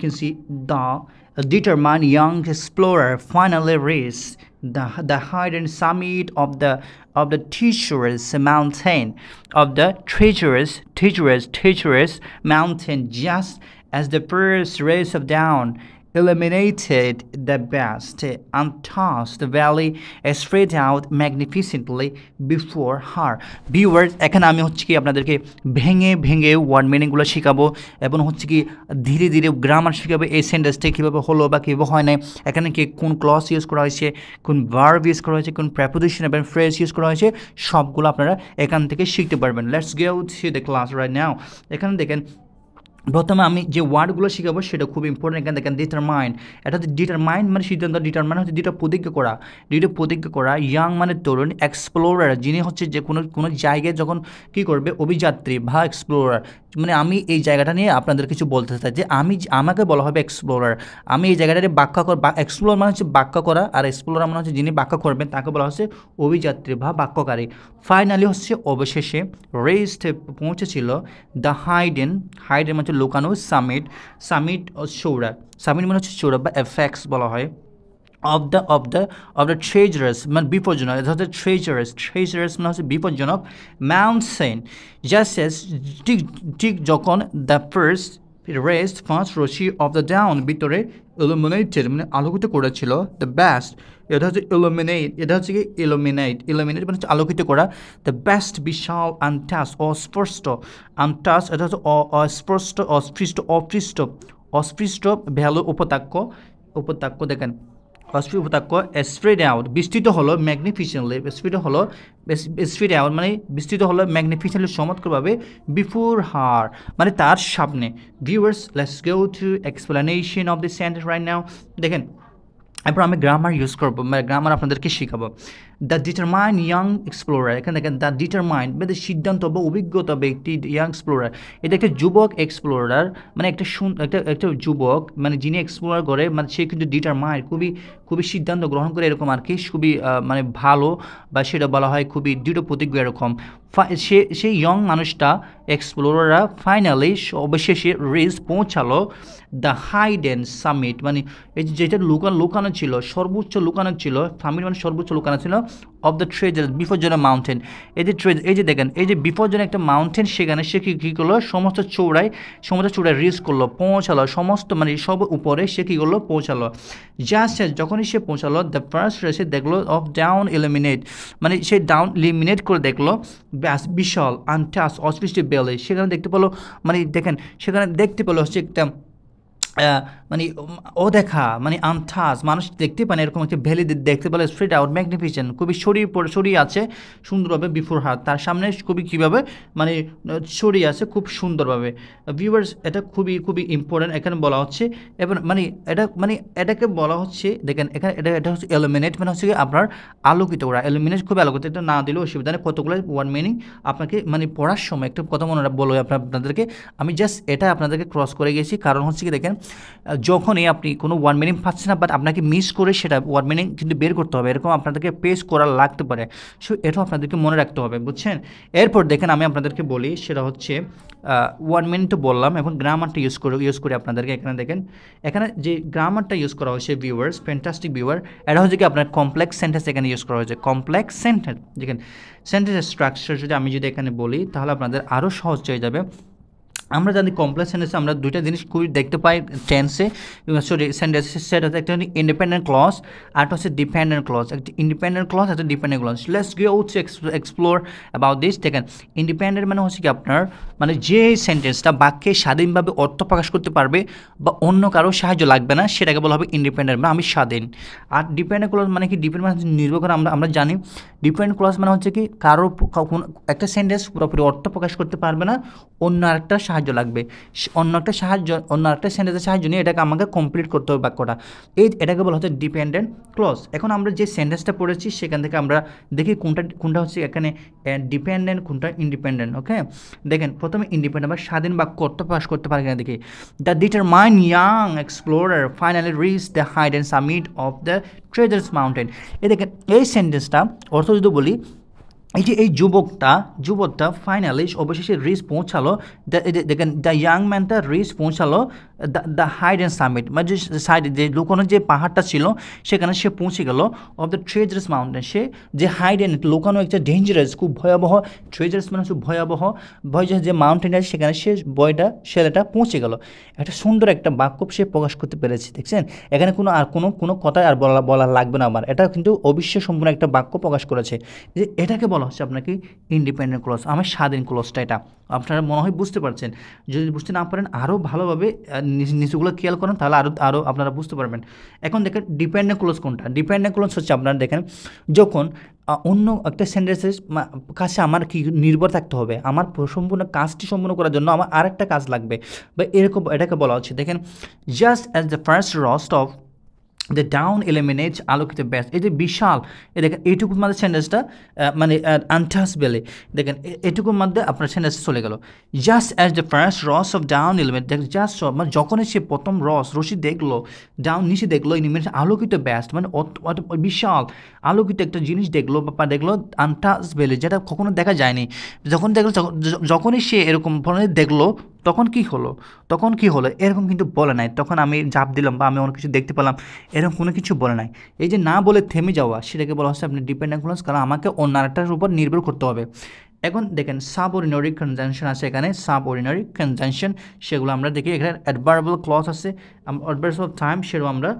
can see the determined young explorer finally reached the hidden summit of the treacherous mountain, of the treacherous mountain, just as the first rays of dawn illuminated the vast, untouched valley spread out magnificently before her. Viewers, এখানে আমি হচ্ছে কি আপনাদেরকে ভেঙে ভেঙে word মিনিংগুলো শেখাবো এবং হচ্ছে কি ধীরে ধীরে গ্রামার শেখাবো, এই সেন্টেন্সটা কীভাবে হলো বা কীভাবে হয় না, এখানে কি কোন ক্লজ ইউজ করা হয়েছে, কোন ভার্ব ইউজ করা হয়েছে, কোন প্রেপোজিশন এবং ফ্রেজ ইউজ করা হয়েছে, সবগুলো আপনারা এখান থেকে শিখতে পারবেন। Let's go to the class right now. এখানে দেখেন প্রথমে আমি যে ওয়ার্ডগুলো শেখাবো সেটা খুব ইম্পর্টেন্ট। এখানে দেখেন ডিটারমাইন, এটা হচ্ছে ডিটারমাইন মানে সিদ্ধান্ত, ডিটারমাইন হচ্ছে দুটো প্রতিজ্ঞা করা, ইয়াং মানে তরুণ, এক্সপ্লোরার যিনি হচ্ছে যে কোনো জায়গায় যখন কী করবে, অভিযাত্রী বা এক্সপ্লোরার, মানে আমি এই জায়গাটা নিয়ে আপনাদের কিছু বলতে চাই যে আমাকে বলা হবে এক্সপ্লোরার, আমি এই জায়গাটাতে ব্যাখ্যা করা, এক্সপ্লোর মানে হচ্ছে ব্যাখ্যা করা, আর এক্সপ্লোরার মানে হচ্ছে যিনি ব্যাখ্যা করবেন তাকে বলা হচ্ছে অভিযাত্রী বা ব্যাখ্যাকারী। ফাইনালি হচ্ছে অবশেষে রেস্ট পৌঁছেছিল দ্য হাইডেন মানে লুকানো, সামিট চূড়া, সামিট মানে হচ্ছে চূড়া বা এফেক্স বলা হয়, of the treacherous মানে বিপজ্জনক, এটা হচ্ছে treacherous মানে হচ্ছে বিপজ্জনক mountain, just as ঠিক যখন the first রশি of the down ভিতরে illuminated মানে আলোকিত করেছিল the best, এটা হচ্ছে illuminate মানে হচ্ছে আলোকিত করা, the best বিশাল untouched অস্পষ্ট, এটা হচ্ছে অস্পৃষ্ট ভ্যালু উপত্যক্ষ দেখেন উপত্যক্ষ স্প্রেড আউট বিস্তৃত হলো ম্যাগনিফিসেন্টলি, স্প্রেড আউট মানে বিস্তৃত হলো ম্যাগনিফিসেন্টলি চমৎকারভাবে বিফোর হার মানে তার সামনে। Viewers, let's go two explanation of this sentence right now. দেখেন এরপর আমি গ্রামার ইউজ করবো, মানে গ্রামার আপনাদেরকে শেখাবো। দ্য ডিটারমাইন্ড ইয়াং এক্সপ্লোরার, এখানে দেখেন দ্য ডিটারমাইন্ড মানে সিদ্ধান্ত বা অভিজ্ঞতা ব্যক্তি, ইয়াং এক্সপ্লোরার এটা একটা যুবক এক্সপ্লোরার, মানে একটা যুবক মানে যিনি এক্সপ্লোরার করে, মানে সে কিন্তু ডিটারমাইন্ড খুবই সিদ্ধান্ত গ্রহণ করে এরকম আর কি, খুবই মানে ভালো, বা সেটা বলা হয় খুবই দৃঢ় প্রতিজ্ঞ এরকম। সেই ইয়ং মানুষটা এক্সপ্লোরাররা ফাইনালি অবশেষে পৌঁছালো দ্য হাইডেন সামিট, মানে এই যেটা লুকানো ছিল, সর্বোচ্চ লুকানো ছিল, সামিট মানে সর্বোচ্চ লুকানো ছিল, অফ দ্য ট্রেজার বিপজ্জনক মাউন্টেন, এই যে দেখেন এই যে বিপজ্জনক একটা মাউন্টেন, সেখানে সে কী করলো, সমস্ত চূড়ায় রিচ করলো, পৌঁছালো, সমস্ত মানে সব উপরে সে কী করলো, পৌঁছালো। জাস্ট যখনই সে পৌঁছালো দ্য ফার্স্ট রেসে দেখলো অফ ডাউন ইলিমিনেট, মানে সে ডাউন ইলিমিনেট করে দেখলো বিশাল আনটাস অস্পৃষ্ট বেলে, সেখানে দেখতে পেলো, মানে দেখেন সেখানে দেখতে পেলো হচ্ছে একটা মানে অদেখা মানে আনথাস, মানুষ দেখতে পান এরকম একটা ভ্যালি দেখতে পেলে, স্ট্রেট আউট ম্যাগনিফিসেন্ট খুবই ছড়িয়ে আছে সুন্দরভাবে বিফোর হার, তার সামনে খুবই কীভাবে মানে ছড়িয়ে আছে খুব সুন্দরভাবে। ভিউয়ার্স, এটা খুবই ইম্পর্টেন্ট এখানে বলা হচ্ছে, এবং এটাকে বলা হচ্ছে, দেখেন এখানে এটা হচ্ছে এলিমিনেট মানে হচ্ছে আপনার আলোকিত করা, এলিমিনেট খুবই আলোকিত, এটা না দিলেও অসুবিধা নেই, কতগুলো ওয়ার্ড মিনিং আপনাকে মানে পড়ার সময় একটা কথা মনে বলো আপনাদেরকে, আমি জাস্ট এটা আপনাদেরকে ক্রস করে গেছি, কারণ হচ্ছে কি দেখেন যখনই আপনি কোনো ওয়ার্ড মিনিং পাচ্ছেন না, বাট আপনাকে মিস করে সেটা ওয়ার্ড মিনিং কিন্তু বের করতে হবে, এরকম আপনাদেরকে পেস করা লাগতে পারে, সো এটাও আপনাদেরকে মনে রাখতে হবে, বুঝছেন। এরপর দেখেন আমি আপনাদেরকে বলি, সেটা হচ্ছে ওয়ার্ড মিনিং তো বললাম, এখন গ্রামারটা ইউজ করি আপনাদেরকে। এখানে দেখেন এখানে যে গ্রামারটা ইউজ করা হয়েছে ভিউয়ার্স, ফ্যান্টাস্টিক ভিউয়ার, এটা হচ্ছে কি আপনার কমপ্লেক্স সেন্টেন্স এখানে ইউজ করা হয়েছে, কমপ্লেক্স সেন্টেন্স। দেখেন সেন্টেন্স স্ট্রাকচার যদি এখানে বলি তাহলে আপনাদের আরও সহজ হয়ে যাবে। আমরা জানি কমপ্লেক্স সেন্টেন্সে আমরা দুইটা জিনিস খুবই দেখতে পাই টেন্সে, সেন্টেন্সে, সেটা হচ্ছে একটা ইন্ডিপেন্ডেন্ট ক্লজ আর একটা হচ্ছে ডিপেন্ডেন্ট ক্লজ, একটা ইন্ডিপেন্ডেন্ট ক্লজ একটা dependent clause. Let's go to explore about this. দেখেন ইন্ডিপেন্ডেন্ট মানে হচ্ছে কি আপনার মানে যে সেন্টেন্সটা বাক্যে স্বাধীনভাবে অর্থ প্রকাশ করতে পারবে বা অন্য কারো সাহায্য লাগবে না, সেটাকে বলা হবে ইন্ডিপেন্ডেন্ট, মানে আমি স্বাধীন। আর ডিপেন্ডেন্ট ক্লজ মানে কি, ডিপেন্ড মানে নির্ভর করে, আমরা জানি ডিপেন্ডেন্ট ক্লজ মানে হচ্ছে কি কারো একটা সেন্টেন্স পুরোপুরি অর্থ প্রকাশ করতে পারবে না, অন্য আরেকটা সাহায্য লাগবে, অন্য একটা সেন্টেন্সের সাহায্য নিয়ে এটাকে আমাকে কমপ্লিট করতে হবে বাক্যটা, এটাকে বলা হচ্ছে ডিপেন্ডেন্ট ক্লজ। এখন আমরা যে সেন্টেন্সটা পড়েছি সেখান থেকে আমরা দেখি কোনটা হচ্ছে এখানে ডিপেন্ডেন্ট, কোনটা ইন্ডিপেন্ডেন্ট। ওকে, দেখেন প্রথমে ইন্ডিপেন্ডেন্ট বা স্বাধীন বাক্য অর্থ প্রকাশ করতে পারে কিনা দেখি। The determined young explorer finally reach the hidden summit of the treasures mountain. দেখেন এই সেন্টেন্সটা অর্থ যদি বলি, এই যুবকটা ফাইনালি অবশেষে রিচ পৌঁছালো, দেখেন দ্য ইয়াং ম্যানটা রিচ পৌঁছালো দ্য হাইডেন সামিট, মানে যে সাইডে যে লুকানো যে পাহাড়টা ছিল সেখানে সে পৌঁছে গেল। অফ দ্য ট্রেজারাস মাউন্টেন, সে যে হাইডেন লুকানো একটা ডেঞ্জারাস খুব ভয়াবহ, ট্রেজারাস মানে হচ্ছে ভয়াবহ, ভয় যে মাউন্টেন আছে সেখানে সে ছেলেটা পৌঁছে গেল। একটা সুন্দর একটা বাক্য সে প্রকাশ করতে পেরেছে, দেখছেন এখানে কোনো কথাই আর বলা লাগবে না আমার, এটা কিন্তু অবিশ্বাস সম্পূর্ণ একটা বাক্য প্রকাশ করেছে। যে এটাকে বলা হচ্ছে আপনাকে ইন্ডিপেন্ডেন্ট ক্লজ, আমার স্বাধীন ক্লজটা এটা। আপনারা মনে হয় বুঝতে পারছেন, যদি বুঝতে না পারেন আরও ভালোভাবে নিচুগুলো খেয়াল করেন তাহলে আরও আপনারা বুঝতে পারবেন। এখন দেখেন ডিপেন্ডেন্ট ক্লজ কোনটা। ডিপেন্ডেন্ট ক্লজ হচ্ছে আপনারা দেখেন যখন অন্য একটা সেন্টেন্সের কাছে আমার কি নির্ভর থাকতে হবে, আমার সম্পূর্ণ কাজটি সম্পূর্ণ করার জন্য আমার আরেকটা কাজ লাগবে, বা এরকম এটাকে বলা হচ্ছে। দেখেন just as the first roast of the down eliminate আলোকিত ব্যাস, এই যে বিশাল, দেখেন এইটুকুর মধ্যে সেন্টেন্সটা মানে আনটাচবেলে, দেখেন এটুকুর মধ্যে আপনার সেন্টেন্সটা চলে গেল। জাস্ট অ্যাজ দ্য ফার্স্ট রস অফ ডাউন এলিমেন্ট, দেখেন জাস্ট মানে যখনই সে প্রথম রশি দেখলো, ডাউন নিচে দেখলো এলিমেন্ট আলোকিত ব্যাস, মানে বিশাল আলোকিত একটা জিনিস দেখলো বা দেখলো আনটাচবেলে, যেটা কখনো দেখা যায়নি। যখনই সে এরকম ধরনের দেখলো তখন কি হলো এরকম কিন্তু বলে নাই, তখন আমি ঝাঁপ দিলাম বা আমি অনেক কিছু দেখতে পেলাম, এরকম কোনো কিছু বলে নাই। এই যে না বলে থেমে যাওয়া সেটাকে বলা হচ্ছে আপনি ডিপেন্ডেন্ট ক্লজ, কারণ আমাকে অন্য আরেকটার উপর নির্ভর করতে হবে। এখন দেখেন সাবঅর্ডিনারি কনজাংশন আছে এখানে, সাবঅর্ডিনারি কনজাংশন সেগুলো আমরা দেখি। এখানে অ্যাডভার্বাল ক্লজ আছে, অ্যাডভার্বস অফ টাইম সেটাও আমরা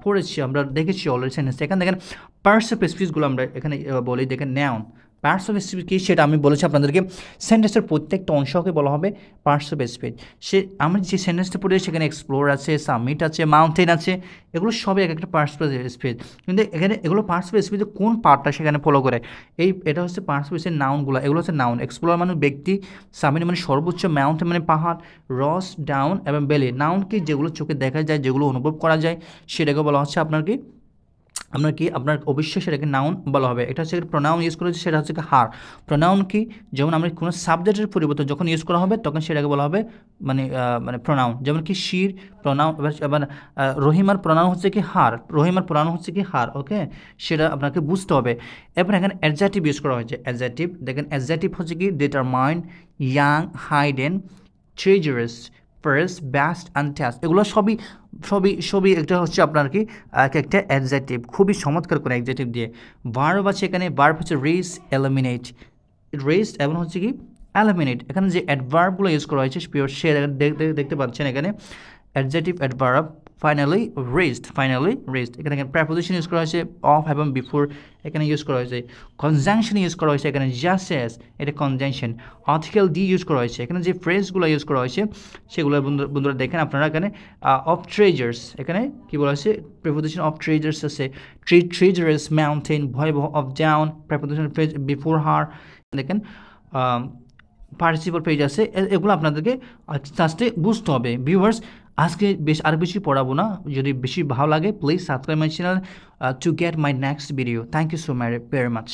পড়েছি, আমরা দেখেছি অলরেডি সেন্টেন্স। এখানে দেখেন পার্টস অফ স্পিচগুলো আমরা এখানে বলি। দেখেন নাউন, পার্টস অফ স্পিচ কী সেটা আমি বলেছি আপনাদেরকে, সেন্টেন্সের প্রত্যেকটা অংশকে বলা হবে পার্টস অফ স্পিচ। আমরা যে সেন্টেন্সটা পড়ে সেখানে এক্সপ্লোর আছে, সামিট আছে, মাউন্টেন আছে, এগুলো সবই এক একটা পার্টস অফ স্পিচ। কিন্তু এখানে এগুলো পার্টস অফ স্পিচে কোন পার্টটা সেখানে ফলো করে, এটা হচ্ছে পার্টস অফ স্পিচের নাউনগুলো, এগুলো হচ্ছে নাউন। এক্সপ্লোর মানে ব্যক্তি, সামিট মানে সর্বোচ্চ, মাউন্টেন মানে পাহাড়, রস, ডাউন এবং বেলি নাউন কি যেগুলো চোখে দেখা যায়, যেগুলো অনুভব করা যায়, সেটাকে বলা হচ্ছে আপনার অবশ্যই সেটাকে নাউন বলা হবে। এটা হচ্ছে প্রোনাউন ইউজ করা হচ্ছে, সেটা হচ্ছে হার। প্রোনাউন কি, যেমন আমরা কোনো সাবজেক্টের পরিবর্তে যখন ইউজ করা হবে তখন সেটাকে বলা হবে মানে প্রোনাউন। যেমন কি শির প্রোনাউন, এবার রহিমার প্রোনাউন হচ্ছে কি হার, ওকে, সেটা আপনাকে বুঝতে হবে। এবার এখানে অ্যাডজেক্টিভ ইউজ করা হয়েছে, অ্যাডজেক্টিভ দেখেন অ্যাডজেক্টিভ হচ্ছে কি ডিটারমাইন, ইয়াং, হাইডেন, ট্রেজারাস, ফার্স্ট, বেস্ট, আনটাস্ট, এগুলো সবই একটা হচ্ছে আপনার কি একটা অ্যাডজেক্টিভ, খুবই চমৎকার করে অ্যাডজেক্টিভ দিয়ে। ভার্ব আছে এখানে, ভার্ব হচ্ছে রেস, এলিমিনেট, রেস এবং হচ্ছে কি এলিমিনেট। এখানে যে অ্যাডভার্বগুলো ইউজ করা হয়েছে সে দেখতে পাচ্ছেন এখানে অ্যাডজেক্টিভ, অ্যাডভার্ব, ফাইনালি রেস্ট, এখানে প্রেপোজিশন ইউজ করা হয়েছে অফ এবং বিফোর, এখানে ইউজ করা হয়েছে কনজাংশন ইউজ করা হয়েছে এখানে জাস্ট অ্যাজ, এটা কনজাংশন, আর্টিকেল ডি ইউজ করা হয়েছে। এখানে যে ফ্রেজগুলো ইউজ করা হয়েছে সেগুলো বন্ধুরা দেখেন আপনারা এখানে অফ ট্রেজার্স, এখানে কী বলা হয়েছে প্রেপোজিশন অফ ট্রেজার্স আছে, ট্রেজারাস, মাউন্টেন, ভয়াবহ, of down, preposition phrase before her, দেখেন পার্টিসিপাল পেজ আছে, এগুলো আপনাদেরকে আস্তে আস্তে বুঝতে হবে। ভিউয়ার্স আজকে আর বেশি পড়াবো না, যদি বেশি ভালো লাগে please subscribe my channel to get my next video. Thank you so very much.